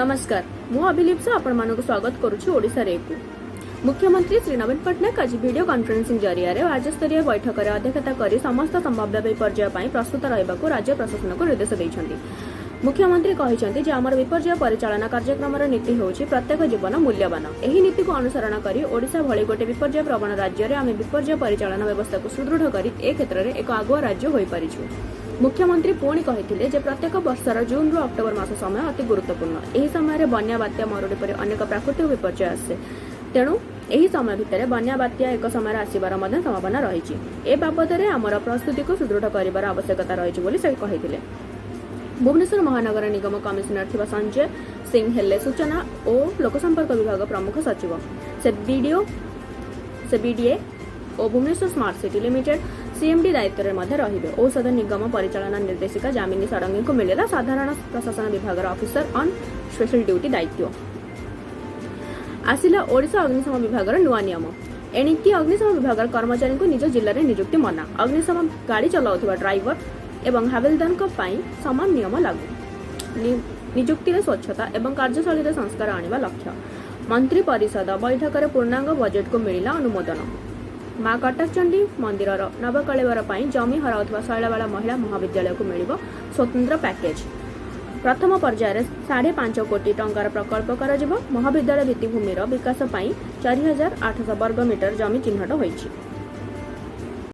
नमस्कार मु अभिलिप्सा आपण मानक स्वागत करुछु ओडिसा रेकु। मुख्यमंत्री श्री नवीन पट्टनायक आज वीडियो कॉन्फ्रेंसिंग जरिया राज्य स्तरीय बैठक में अध्यक्षता कर समस्त संभाव्य विपर्यय प्रस्तुत रहा राज्य प्रशासन को निर्देश देइछन्ति। मुख्यमंत्री कहिसंति जे आमर विपर्यय परिचालना कार्यक्रम नीति होउछि प्रत्येक जीवन मूल्यवान। एही नीति को अनुसरण करी ओडिशा भली गोटे विपर्यय प्रवण राज्य में आम विपर्यय परिचालना व्यवस्था को सुदृढ़ करी ए क्षेत्र में एक आगुआ राज्य होई परिछु। मुख्यमंत्री पुणी कहिथिले जे प्रत्येक वर्षर जून रु अक्टोबर मास समय अति गुरुत्वपूर्ण। एही समय बन्या बात्या मरुडी पर अनेक प्राकृतिक विपर्यय आसे, तेणु एही समय भितर बन्या बात्या एक समय आसिबार मध्य संभावना रहिछि। ए बाबदरे आमर प्रस्तुति को सुदृढ़ करिबार आवश्यकता रहिछि बोली से कहिथिले। भुवनेश्वर महानगर निगम कमिशनर थिबा संजय सिंह हेले सूचना और लोकसंपर्क विभाग प्रमुख सचिव से बीडीए और Bhubaneswar smart city limited CMD दायित्व में रहिबे। औषध निगम परिचालना निर्देशिका जामिनी सारंगी को मिलेला साधारण प्रशासन विभाग ऑफिसर ऑन स्पेशल ड्यूटी दायित्व। आसिला ओडिशा अग्निशम विभाग नुआ नियम। एणिकी अग्निशम विभाग कर्मचारी को निज जिले में नियुक्ति मना। अग्निशम गाड़ी चलाउथिबा ड्राइवर एवं हावेलदार समान नियम लागू। नियुक्ति स्वच्छता एवं कार्यशैली संस्कार आनिबा लक्ष्य। मंत्री परिषद बैठक में पूर्णांग बजेट को मिलिला अनुमोदन। माँ कटकचंडी मंदिर नवकलेवर जमी हराउथिबा शैलबाला महिला महाविद्यालय को मिलिबो स्वतंत्र पैकेज। प्रथम पर्यायर 5.5 कोटी टंकार प्रकल्प कराजिबो। महाविद्यालय भित्तिभूमिर विकास 4800 वर्ग मीटर जमी चिन्हट होइछि।